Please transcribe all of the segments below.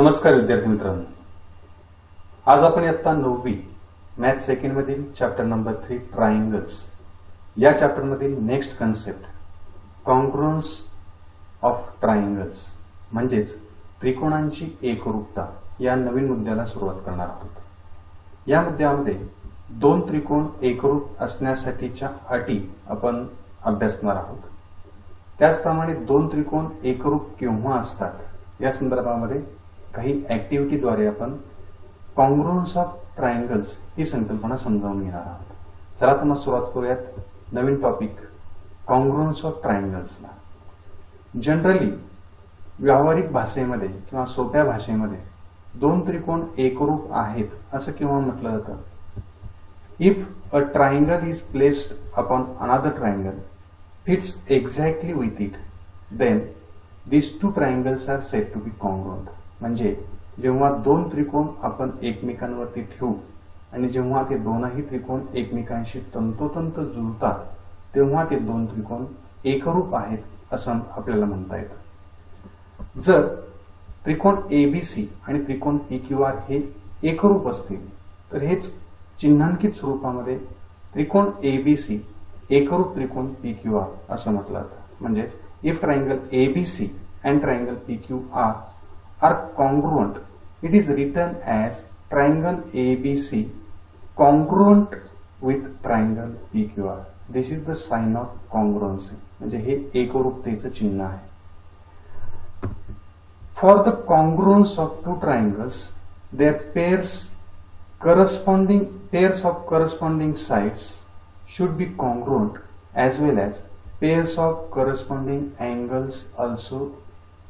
नमस्कार विद्यार्थी मित्रांनो, आज आपण इयत्ता 9वी मॅथ सेकंड मधील चॅप्टर नंबर 3 ट्रायंगल्स या चॅप्टर मधील नेक्स्ट कन्सेप्ट कॉन्ग्रुअन्स ऑफ ट्रायंगल्स म्हणजेच त्रिकोणांची एकरूपता या नवीन मुद्द्याला सुरुवात करणार आहोत। या मुद्द्यामध्ये दोन त्रिकोण एकरूप असण्यासाठीच्या अटी आपण अभ्यासणार आहोत। त्याचप्रमाणे दोन त्रिकोण एकरूप केव्हा असतात या संदर्भामध्ये काही ऍक्टिव्हिटी द्वारे आपण कॉन्ग्रुअन्स ऑफ ट्रायंगल्स ही संकल्पना समजावून घेणार आहोत। चला तर मग सुरुवात करूयात नवीन टॉपिक कॉन्ग्रुअन्स ऑफ ट्रायंगल्सला। जनरली व्यावहारिक भाषेमध्ये किंवा सोप्या भाषेमध्ये दोन त्रिकोण एकरूप आहेत असं केव्हा म्हटलं जातं? If a triangle is placed upon another triangle fits exactly with it, then these two triangles are said to be congruent. म्हणजे जेव्हा दोन त्रिकोण आपण एकमेकांवरती ठेवू आणि जेव्हा ते दोनही त्रिकोण एकमेकांशी तंतोतंत जुळतात तेव्हा ते दोन त्रिकोण एकरूप आहेत असं आपल्याला म्हणता येतं। जर त्रिकोण एबीसी आणि त्रिकोण पीक्यूआर हे एकरूप असतील तर हेच चिन्हांकित स्वरूपामध्ये त्रिकोण एबीसी एकरूप त्रिकोण पीक्यूआर असं म्हटलं जातं। म्हणजेच if triangle ABC and triangle PQR are congruent, it is written as triangle ABC congruent with triangle PQR. This is the sign of congruency, म्हणजे हे एकरूपतेचं चिन्ह आहे। For the congruence of two triangles there pairs of corresponding sides should be congruent as well as pairs of corresponding angles also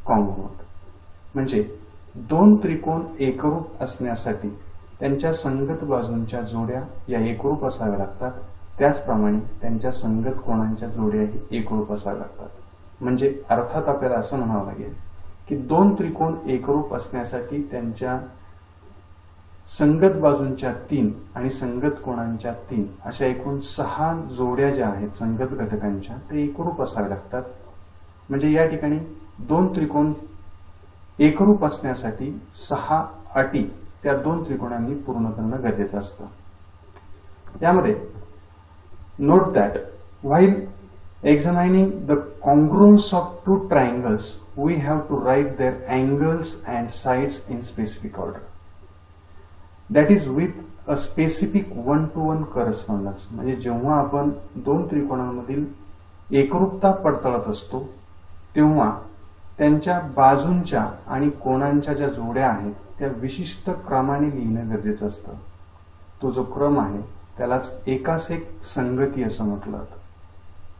congruent. म्हणजे दोन त्रिकोण एकरूप असण्यासाठी त्यांच्या संगत बाजूंच्या जोड्या या एकरूप असाव्या लागतात, त्याचप्रमाणे त्यांच्या संगत कोणांच्या जोड्याही एकरूप असाव्या लागतात। म्हणजे अर्थात आपल्याला असं म्हणावं लागेल की दोन त्रिकोण एकरूप असण्यासाठी त्यांच्या संगत बाजूंच्या 3 आणि संगत कोणांच्या 3 अशा एकूण 6 जोड्या ज्या आहेत संगत घटकांच्या ते एकरूप असाव्या लागतात। म्हणजे या ठिकाणी दोन त्रिकोण एकरूप असण्यासाठी 6 अटी त्या दोन त्रिकोणांनी पूर्ण करणं गरजेचं असतं। यामध्ये note that while examining the congruence of two triangles we have to write their angles and sides in specific order, that is with a specific one-to-one correspondence. म्हणजे जेव्हा आपण दोन त्रिकोणांमधील एकरूपता पडताळत असतो तेव्हा त्यांच्या बाजूंच्या आणि कोणांच्या ज्या जोड्या आहेत त्या विशिष्ट क्रमाने लिहिणं गरजेचं असतं। तो जो क्रम आहे त्यालाच एकास एक संगती असं म्हटलं जातं।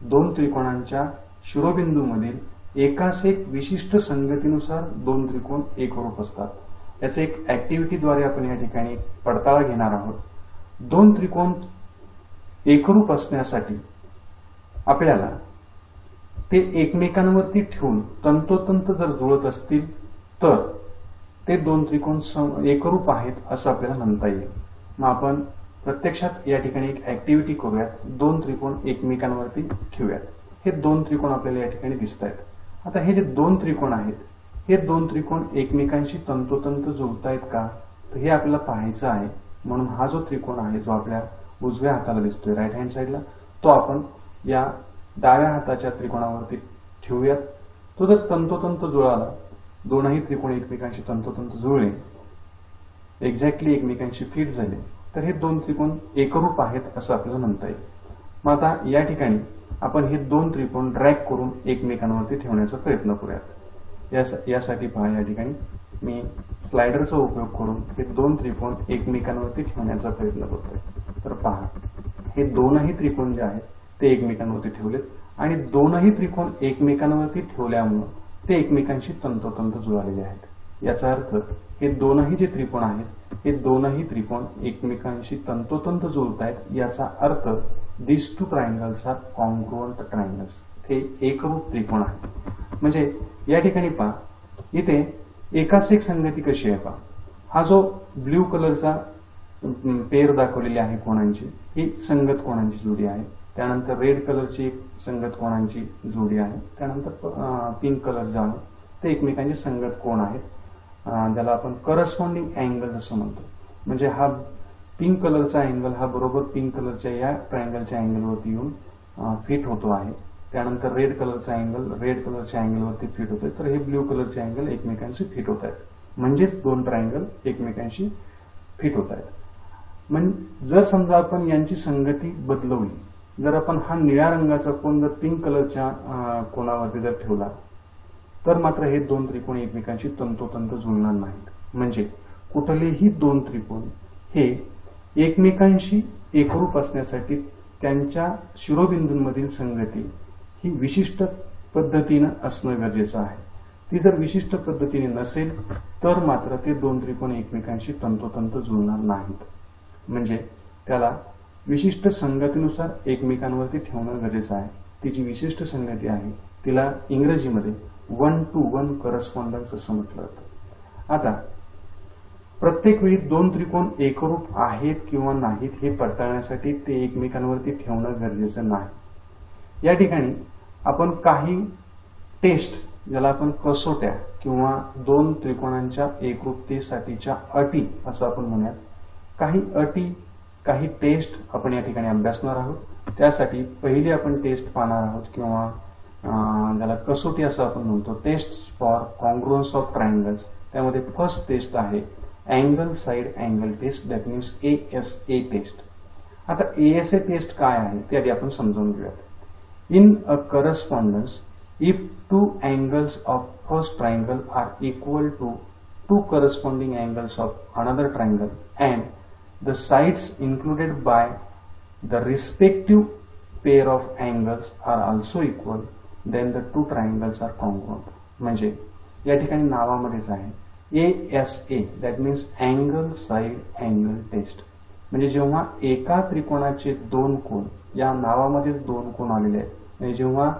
दोन त्रिकोणांच्या शिरोबिंदूमधील एकास एक विशिष्ट संगतीनुसार दोन त्रिकोण एकरूप असतात। याचे एक ऍक्टिव्हिटीद्वारे आपण या ठिकाणी पडताळा घेणार आहोत। दोन त्रिकोण एकरूप असण्यासाठी आपल्याला ते एकमेकांवरती ठेवून तंतोतंत जर जुळत असतील तर ते दोन त्रिकोण एकरूप आहेत असं आपल्याला म्हणता येईल। मग आपण प्रत्यक्षात या ठिकाणी एक ऍक्टिव्हिटी करूयात। दोन त्रिकोण एकमेकांवरती ठेवूयात। हे दोन त्रिकोण आपल्याला या ठिकाणी दिसत आहेत। आता हे जे दोन त्रिकोण आहेत हे दोन त्रिकोण एकमेकांशी तंतोतंत जुळतायत का तर हे आपल्याला पाहायचं आहे। म्हणून हा जो त्रिकोण आहे जो आपल्या उजव्या हाताला दिसतोय राईट हँड साईडला तो आपण या डाव्या हाताच्या त्रिकोणावरती ठेवूयात। तो जर तंतोतंत जुळाला, दोनही त्रिकोण एकमेकांशी तंतोतंत जुळले, एक्झॅक्टली एकमेकांशी फिट झाले तर हे दोन त्रिकोण एकरूप आहेत असं आपल्याला म्हणता येईल। मग आता या ठिकाणी आपण हे दोन त्रिकोण ड्रॅग करून एकमेकांवरती ठेवण्याचा प्रयत्न करूयात। यासाठी पहा या ठिकाणी मी स्लायडरचा उपयोग करून हे दोन त्रिकोण एकमेकांवरती ठेवण्याचा प्रयत्न करतोय। तर पहा हे दोनही त्रिकोण जे आहेत ते एकमेकांवरती ठेवलेत आणि दोनही त्रिकोण एकमेकांवरती ठेवल्यामुळे ते एकमेकांशी तंतोतंत जुळालेले आहेत। याचा अर्थ हे दोनही जे त्रिकोण आहेत हे दोनही त्रिकोण एकमेकांशी तंतोतंत जुळतायत। याचा अर्थ these two triangles are congruent triangles. हे एकरूप त्रिकोण आहे। म्हणजे या ठिकाणी पहा इथे एकास एक संगती कशी आहे पहा। हा जो ब्ल्यू कलरचा पेर दाखवलेली आहे कोणांची ही संगत कोणांची जोडी आहे। त्यानंतर रेड कलरची संगत कोणांची जोडी आहे। त्यानंतर पिंक कलर जो आहे ते एकमेकांचे संगत कोण आहेत। ज्याला आपण करस्पॉन्डिंग अँगल असं म्हणतो. म्हणजे हा पिंक कलरचा अँगल हा बरोबर पिंक कलरच्या या ट्रायंगलच्या अँगलवरती येऊन फिट होतो आहे. त्यानंतर रेड कलरचा अँगल रेड कलरच्या अँगलवरती फिट होतोय. तर हे ब्ल्यू कलरचे अँगल एकमेकांशी फिट होत आहेत. म्हणजेच दोन ट्रायंगल एकमेकांशी फिट होत आहेत. म्हणजे जर समजा आपण यांची संगती बदलवली, जर आपण हा निळ्या रंगाचा कोन जर पिंक कलरच्या कोनावरती जर ठेवला तर मात्र हे दोन त्रिकोण एकमेकांशी तंतोतंत जुळणार नाहीत. म्हणजे कुठलेही दोन त्रिकोण हे एकमेकांशी एकरूप असण्यासाठी त्यांच्या शिरोबिंदूंमधील संगती ही विशिष्ट पद्धतीनं असणं गरजेचं आहे. ती जर विशिष्ट पद्धतीने नसेल तर मात्र ते दोन त्रिकोण एकमेकांशी तंतोतंत जुळणार नाहीत. म्हणजे त्याला विशिष्ट संगतीनुसार एकमेकांवरती ठेवणं गरजेचं आहे. ती जी विशिष्ट संगती आहे तिला इंग्रजीमध्ये 1-to-1 करस्पॉन्डन्स असं म्हटलं जातं. आता प्रत्येक वेळी दोन त्रिकोण एकरूप आहेत किंवा नाहीत हे पडताळण्यासाठी ते एकमेकांवरती ठेवणं गरजेचं नाही. या ठिकाणी आपण काही टेस्ट, ज्याला आपण कसोट्या किंवा दोन त्रिकोणांच्या एकरूपतेसाठीच्या अटी असं आपण म्हणूयात, काही अटी काही टेस्ट आपण या ठिकाणी अभ्यासणार आहोत. त्यासाठी पहिली आपण टेस्ट पाहणार आहोत किंवा ज्याला कसोटी असं आपण म्हणतो, test for congruence of triangles. त्यामध्ये फर्स्ट टेस्ट आहे angle side angle test, that means ASA test. आता ASA टेस्ट काय आहे ते आधी आपण समजून घेऊयात. In a correspondence, if two angles of first triangle are equal to two corresponding angles of another triangle and the sides included by the respective pair of angles are also equal, then the two triangles are congruent. म्हणजे या ठिकाणी नावामध्येच आहे ASA, that means angle side angle test. म्हणजे जेव्हा एका त्रिकोणाचे दोन कोन, या नावामध्येच दोन कोन आलेले आहेत, म्हणजे जेव्हा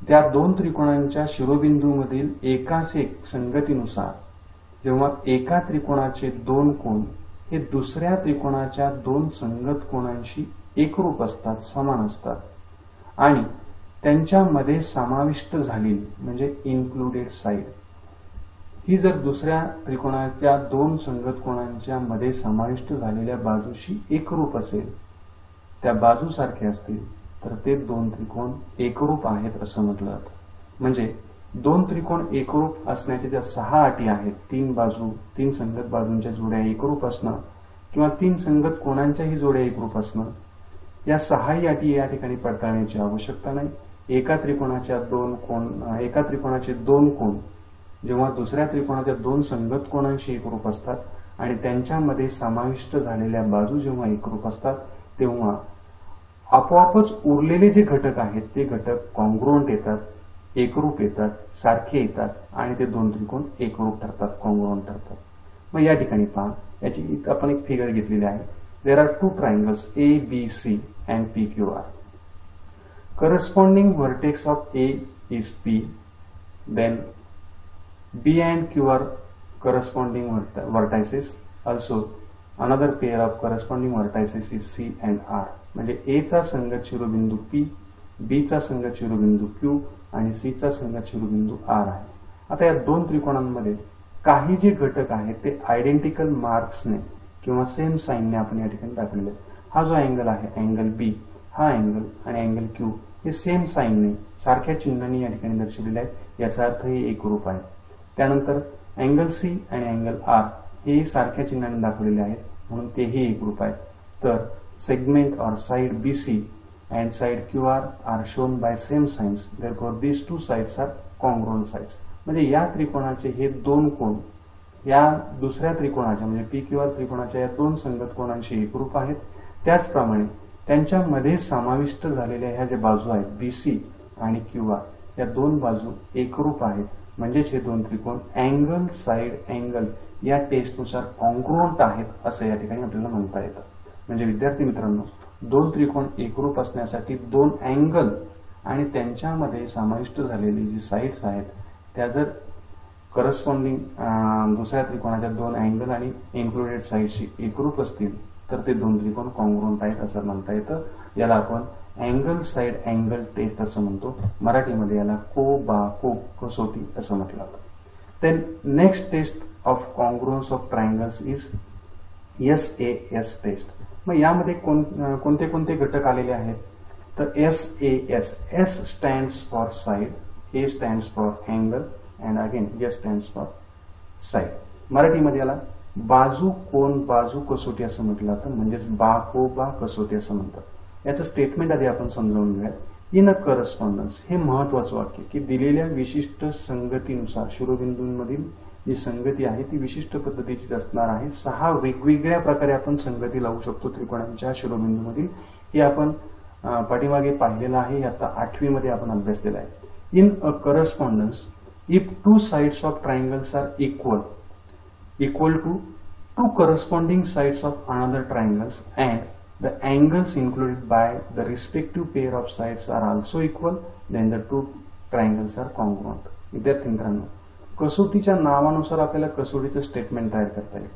त्या दोन त्रिकोणांच्या शिरोबिंदूमधील एकाच एक संगतीनुसार जेव्हा एका त्रिकोणाचे दोन कोन हे दुसऱ्या त्रिकोणाच्या दोन संगत कोनांशी एकरूप असतात, समान असतात आणि त्यांच्यामध्ये समाविष्ट झालेली म्हणजे इन्क्लुडेड साइड ही जर दुसऱ्या त्रिकोणाच्या दोन संगत कोनांच्या मध्ये समाविष्ट झालेल्या बाजूशी एकरूप असेल, त्या बाजूसारखे असतील, तर ते दोन त्रिकोण एकरूप आहेत असं म्हटलं जातं. म्हणजे दोन त्रिकोण एकरूप असण्याच्या ज्या 6 अटी आहेत, तीन संगत बाजूंच्या जोड्या एकरूप असणं किंवा तीन संगत कोणांच्याही जोड्या एकरूप असणं, या 6 अटी या ठिकाणी पडताळण्याची आवश्यकता नाही. एका त्रिकोणाचे दोन कोन जेव्हा दुसऱ्या त्रिकोणाच्या दोन संगत कोनांशी एकरूप असतात आणि त्यांच्यामध्ये समाविष्ट झालेल्या बाजू जेव्हा एकरूप असतात, तेव्हा आपोआपच उरलेले जे घटक आहेत ते घटक कॉन्ग्रुअंट येतात, एकरूप येतात, सारखे येतात आणि ते दोन त्रिकोण एकरूप ठरतात, कॉन्ग्रुअंट ठरतात. मग या ठिकाणी पहा, याची आपण एक फिगर घेतलेली आहे. There are two triangles ABC and PQR. Corresponding vertex of A is P, then B and Q are corresponding vertices. Also, another pair of corresponding vertices is C and R. म्हणजे A चा संगत शिरोबिंदू P, B चा संगत शिरोबिंदू Q आणि C चा संगत शिरोबिंदू R आहे. आता या दोन त्रिकोणांमध्ये काही जे घटक आहेत ते आयडेंटिकल मार्क्सने किंवा सेम साइनने आपण या ठिकाणी दाखवले. हा जो अँगल आहे, अँगल B, हा अँगल आणि अँगल Q हे सेम साइनने, सारख्या चिन्हाने या ठिकाणी दर्शवलेले आहेत. याचा अर्थ हे एकरूप आहे. त्यानंतर अँगल C आणि अँगल R हे सारख्या चिन्हाने दाखवलेले आहेत म्हणून तेही एकरूप आहेत. तर segment or side BC and side QR are shown by same signs. Therefore, these two sides are congruent sides. म्हणजे या त्रिकोणाचे हे दोन कोन या दुसऱ्या त्रिकोणाच्या म्हणजे PQR त्रिकोणाच्या या दोन संगत कोनांशी एकरूप आहेत. त्याचप्रमाणे त्यांच्यामध्ये समाविष्ट झालेल्या ह्या ज्या बाजू आहेत BC आणि QR, या दोन बाजू एकरूप आहेत. म्हणजेच हे दोन त्रिकोण अँगल साइड अँगल या टेस्टनुसार कॉन्ग्रुअंट आहेत असं या ठिकाणी आपल्याला म्हणता येतं. म्हणजे विद्यार्थी मित्रांनो, दोन त्रिकोण एकरूप असण्यासाठी दोन अँगल आणि त्यांच्यामध्ये समाविष्ट झालेली जी साइड्स आहेत त्या जर करस्पॉन्डिंग दुसऱ्या त्रिकोणाच्या दोन अँगल आणि इन्क्लुडेड साइडशी एकरूप असतील तर ते दोन त्रिकोण कॉन्ग्रुअंट आहेत असं म्हणता येतं. याला आपण अँगल साइड अँगल टेस्ट असं म्हणतो. मराठीमध्ये याला कसोटी असं म्हटलं जातं. Then next test of congruence of triangles is SAS test. मग यामध्ये कोणते कोणते घटक आलेले आहेत तर SAS, S stands for side, A stands for angle and again S stands for side. मराठीमध्ये याला बाजू कोन बाजू कसोटी असं म्हटलं जातं, म्हणजेच बा कसोटी असं म्हणतात. याचं स्टेटमेंट आधी आपण समजावून घेऊया. इन अ करस्पॉन्डन्स हे महत्वाचं वाक्य की दिलेल्या विशिष्ट संगतीनुसार शिरोबिंदूंमधील जी संगती आहे ती विशिष्ट पद्धतीची असणार आहे. 6 वेगवेगळ्या प्रकारे आपण संगती लावू शकतो त्रिकोणांच्या शिरोबिंदूमधील. हे आपण पाठीमागे पाहिलेलं आहे, आता 8वी मध्ये आपण अभ्यासलेलं आहे. In a correspondence if 2 sides of triangles are equal to 2 corresponding sides of another triangles and the angles included by the respective pair of sides are also equal, then the 2 triangles are congruent. विद्यार्थी मित्रांनो, कसोटीच्या नावानुसार आपल्याला कसोटीचं statement तयार करता येईल.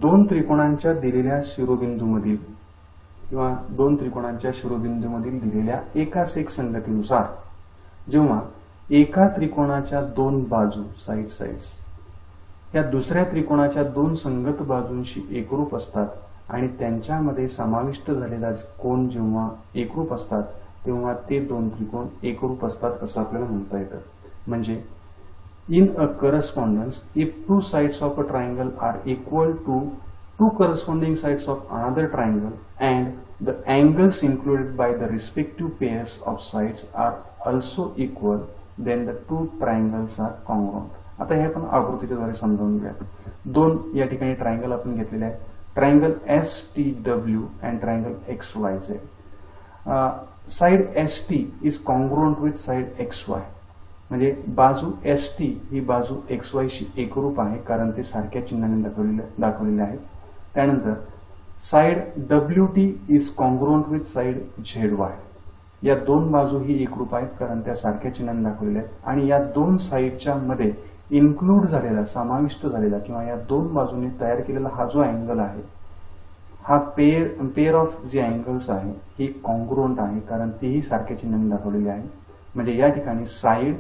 2 त्रिकोणांच्या दिलेल्या शिरोबिंदूमधील किंवा 2 त्रिकोणांच्या शिरोबिंदूमधील दिलेल्या एकाच एक संगतीनुसार जेव्हा एका त्रिकोणाच्या 2 बाजू साइड्स या दुसऱ्या त्रिकोणाच्या 2 संगत बाजूंशी एकरूप असतात आणि त्यांच्यामध्ये समाविष्ट झालेला कोन जेव्हा एकरूप असतात तेव्हा ते 2 त्रिकोण एकरूप असतात असं आपल्याला म्हणता येतं. म्हणजे in a correspondence if 2 sides of a triangle are equal to 2 corresponding sides of another triangle and the angles included by the respective pairs of sides are also equal, then the 2 triangles are congruent. आता हे आपण आकृतीच्या द्वारे समजावून घेऊया. 2 या ठिकाणी triangle आपण घेतलेले आहे. Triangle STW and triangle XYZ. Side ST is congruent with side XY. म्हणजे बाजू ST ही बाजू XY शी एकरूप आहे कारण ते सारख्या चिन्हाने दाखवलेले आहेत. त्यानंतर side WT is congruent with side ZY. या 2 बाजू ही एकरूप आहेत कारण त्या सारख्या चिन्हाने दाखवलेल्या आहेत आणि या 2 साइडच्या मध्ये इन्क्लूड झालेला समाविष्ट झालेला किंवा या 2 बाजूंनी तयार केलेला हा जो अँगल आहे हा पेअर ऑफ जे अँगल्स आहे ही कॉन्ग्रुएंट आहे कारण तीही सारख्या चिन्हाने दाखवलेली आहे. म्हणजे या ठिकाणी साइड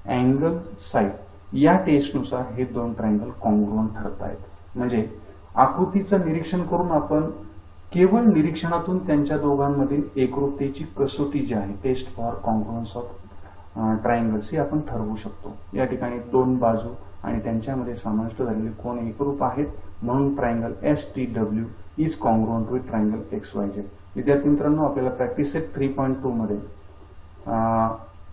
अँगल साइड या टेस्टनुसार हे 2 ट्रायंगल कॉन्ग्रुएंट ठरत आहेत. म्हणजे आकृतीचं निरीक्षण करून आपण केवळ निरीक्षणातून त्यांच्या दोघांमधील एकरूपतेची कसोटी जी आहे taste for congruence of triangles ही आपण ठरवू शकतो. या ठिकाणी 2 बाजू आणि त्यांच्यामध्ये समाविष्ट झालेले कोन एकरूप आहेत म्हणून triangle STW is congruent with triangle XYZ. विद्यार्थी मित्रांनो, आपल्याला प्रॅक्टिस सेट 3.2 मध्ये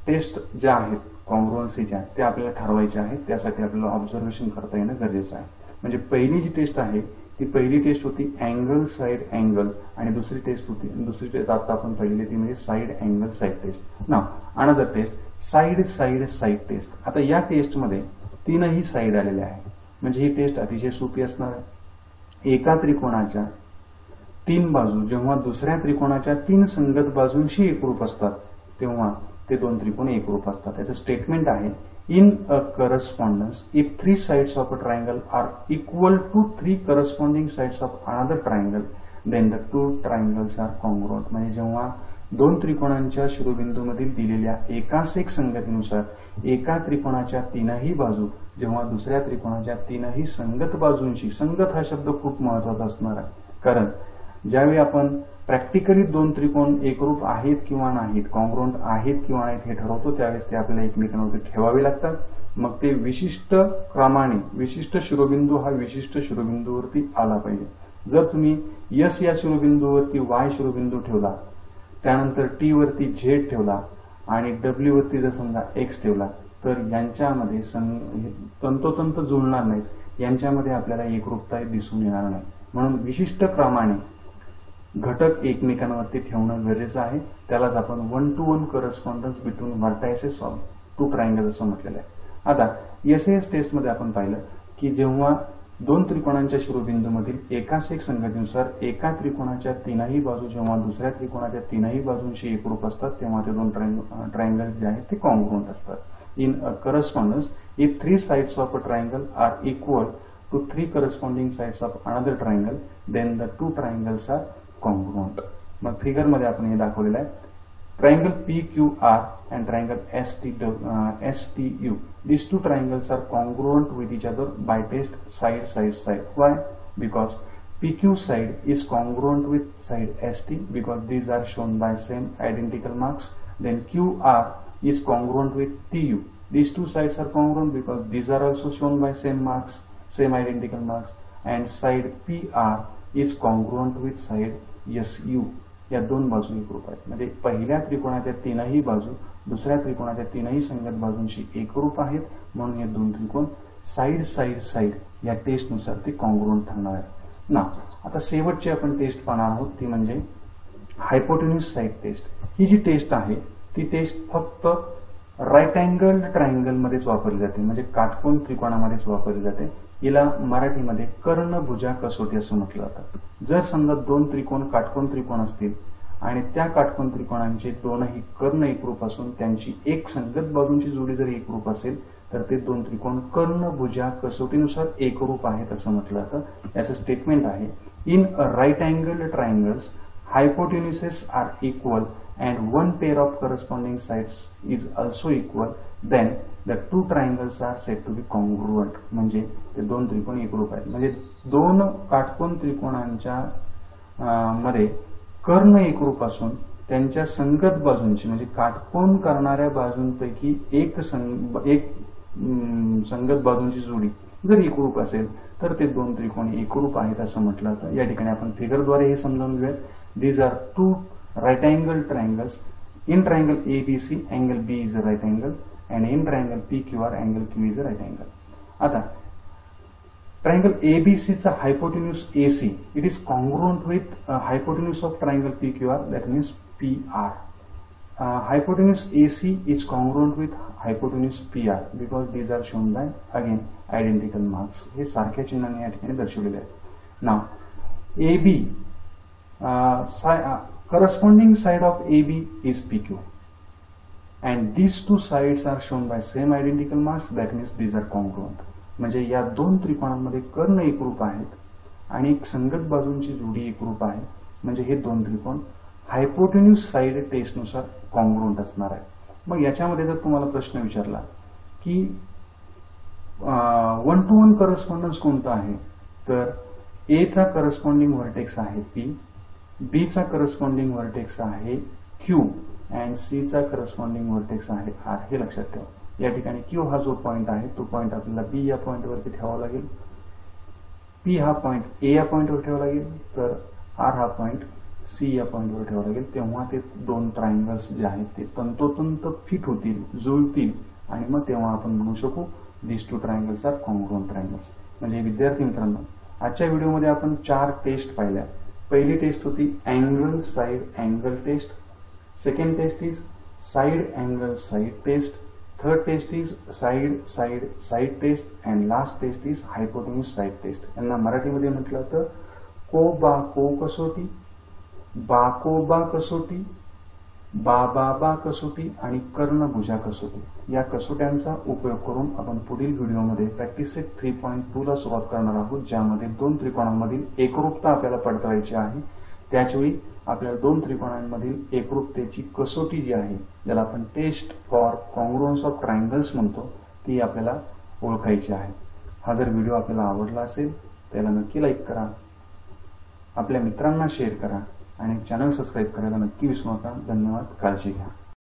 टेस्ट ज्या आहेत कॉन्ग्रुएन्सीच्या त्या आपल्याला ठरवायच्या आहेत. त्यासाठी आपल्याला ऑब्झर्वेशन करता येणं गरजेचं आहे. म्हणजे पहिली जी टेस्ट आहे ती पहिली टेस्ट होती अँगल साइड अँगल आणि दुसरी टेस्ट आता आपण पाहिलेली ती म्हणजे साइड अँगल साइड टेस्ट. नाव another test side side test. आता या टेस्टमध्ये 3ही साइड आलेल्या आहे म्हणजे ही टेस्ट अतिशय सोपी असणार आहे. एका त्रिकोणाच्या 3 बाजू जेव्हा दुसऱ्या त्रिकोणाच्या 3 संगत बाजूंशी एकरूप असतात तेव्हा ते 2 त्रिकोण एकरूप असतात. याचं स्टेटमेंट आहे in a correspondence if 3 sides of a triangle are equal to 3 corresponding sides of another triangle then the 2 triangles are congruent. म्हणजे जेव्हा 2 त्रिकोणांच्या शिरोबिंदूमधील दिलेल्या एकाच एक संगतीनुसार एका त्रिकोणाच्या 3ही बाजू जेव्हा दुसऱ्या त्रिकोणाच्या 3ही संगत बाजूंशी, संगत हा शब्द खूप महत्वाचा असणार आहे कारण ज्यावेळी आपण प्रॅक्टिकली 2 त्रिकोण एकरूप आहेत किंवा नाहीत, कॉन्ग्रुएंट आहेत किंवा नाहीत हे ठरवतो त्यावेळेस ते आपल्याला एकमेकांवरती ठेवावे लागतात. मग ते विशिष्ट क्रमाने विशिष्ट शिरोबिंदू हा विशिष्ट शिरोबिंदूवरती आला पाहिजे. जर तुम्ही S या शिरोबिंदूवरती Y शिरोबिंदू ठेवला, त्यानंतर T वरती Z ठेवला आणि W वरती जर समजा X ठेवला तर यांच्यामध्ये तंतोतंत जुळणार नाहीत, यांच्यामध्ये आपल्याला एकरूपता दिसून येणार नाही. म्हणून विशिष्ट क्रमाने घटक एकमेकांवरती ठेवणं गरजेचं आहे. त्यालाच आपण 1-to-1 correspondence between vertices of 2 triangle असं म्हटलेलं आहे. आता SAS टेस्ट मध्ये आपण पाहिलं की जेव्हा 2 त्रिकोणांच्या शिरोबिंदूमधील एकाच एक संगतीनुसार एका त्रिकोणाच्या 3ही बाजू जेव्हा दुसऱ्या त्रिकोणाच्या 3ही बाजूंशी एकरूप असतात तेव्हा ते 2 ट्रायंगल जे आहेत ते कॉन्ग्रुएंट असतात. In a correspondence if 3 sides of a triangle are equal to 3 corresponding sides of another triangle then the 2 triangles are congruent. मग फिगर मध्ये आपण हे दाखवलेलं आहे. Triangle PQR and triangle STU. These two triangles are congruent with each other by test side. Why? Because PQ side is congruent with side ST because these are shown by same identical marks. Then QR is congruent with TU. These two sides are congruent because these are also shown by same marks, same identical marks. And side PR is congruent with side SU. या दोन बाजू एकरूप आहेत. म्हणजे पहिल्या त्रिकोणाच्या तीनही बाजू दुसऱ्या त्रिकोणाच्या तीनही संगत बाजूंशी एकरूप आहेत, म्हणून हे दोन त्रिकोण साइड या टेस्टनुसार ते कॉन्ग्रुएंट ठरणार आहेत ना. आता शेवटची आपण टेस्ट पाहणार आहोत ती म्हणजे हायपोटेन्यूज साइड टेस्ट. ही जी टेस्ट आहे ती टेस्ट फक्त राईट अँगल ट्रायंगल मध्येच वापरली जाते, म्हणजे काटकोन त्रिकोणामध्येच वापरली जाते. हिला मराठीमध्ये कर्णभुजा कसोटी असं म्हटलं जातं. जर समजा दोन त्रिकोण काटकोन त्रिकोण असतील आणि त्या काटकोन त्रिकोणांचे दोनही कर्ण एकरूप असून त्यांची एक संगत बाजूंची जोडी जर एकरूप असेल तर ते दोन त्रिकोण कर्णभुजा कसोटीनुसार एकरूप आहेत असं म्हटलं जातं. याचं स्टेटमेंट आहे, in a right angle triangles hypotenuses are equal and one pair of corresponding sides is also equal, then the two triangles are said to be congruent. म्हणजे ते दोन त्रिकोण एकरूप आहेत. म्हणजे दोन काटकोन त्रिकोणांच्या मध्ये कर्ण एकरूप असून त्यांच्या संगत बाजूंची म्हणजे काटकोन करणाऱ्या बाजूंपैकी एक संगत बाजूंची जोडी जर एकरूप असेल तर ते दोन त्रिकोण एकरूप आहेत असं म्हटलं जातं. या ठिकाणी आपण फिगरद्वारे हे समजावून घेऊयात. These are two right angle triangles. In triangle ABC, angle B is a right angle, and in triangle PQR, angle Q is a right angle. आता triangle ABC चा hypotenuse AC, it is congruent with hypotenuse of triangle PQR, that means PR. Hypotenuse AC is congruent with hypotenuse PR because these are shown by again identical marks. हे सारख्या चिन्हाने या ठिकाणी दर्शवलेले आहेत. Now AB corresponding side of AB is PQ and these two sides are shown by same identical marks, that means these are congruent. म्हणजे या दोन त्रिकोणांमध्ये कर्ण एकरूप आहेत आणि एक संगत बाजूंची जोडी एकरूप आहे, म्हणजे हे दोन त्रिकोण हायपोटेन्यूज साइड टेस्टनुसार कॉन्ग्रुएंट असणार आहे. मग याच्यामध्ये जर तुम्हाला प्रश्न विचारला की 1-to-1 करस्पॉन्डन्स कोणता आहे, तर ए चा करस्पॉन्डिंग व्हर्टेक्स आहे P, बी चा करस्पॉन्डिंग व्हर्टेक्स आहे Q अँड सी चा करस्पॉन्डिंग व्हर्टेक्स आहे R. हे लक्षात ठेवा. या ठिकाणी Q हा जो पॉइंट आहे तो पॉइंट आपल्याला B या पॉइंटवरती ठेवावा लागेल, P हा पॉइंट A या पॉइंटवर ठेवावा लागेल, तर R हा पॉइंट C या पॉइंटवर ठेवावा लागेल. तेव्हा ते दोन ट्रायंगल्स जे आहेत ते तंतोतंत फिट होतील, जुळतील आणि मग तेव्हा आपण म्हणू शकू these two triangles are congruent triangles. म्हणजे विद्यार्थी मित्रांनो, आजच्या व्हिडिओमध्ये आपण 4 टेस्ट पाहिल्या. पहिली टेस्ट होती angle side angle test, second test is side angle side test, third test is side test and last test is hypotenuse side test. यांना मराठीमध्ये म्हटलं तर को कसोटी, बा कसोटी, बा कसोटी आणि कर्णभुजा कसोटी. या कसोट्यांचा उपयोग करून आपण पुढील व्हिडिओमध्ये प्रॅक्टिस सेट 3.2 ला सुरुवात करणार आहोत, ज्यामध्ये दोन त्रिकोणांमधील एकरूपता आपल्याला पडताळायची आहे. त्याचवेळी आपल्याला दोन त्रिकोणांमधील एकरूपतेची कसोटी जी आहे, ज्याला आपण taste for congruence of triangles म्हणतो, ती आपल्याला ओळखायची आहे. हा जर व्हिडिओ आपल्याला आवडला असेल त्याला नक्की लाईक करा, आपल्या मित्रांना शेअर करा आणि चॅनल सबस्क्राईब करायला नक्की विसरू नका. धन्यवाद. काळजी घ्या.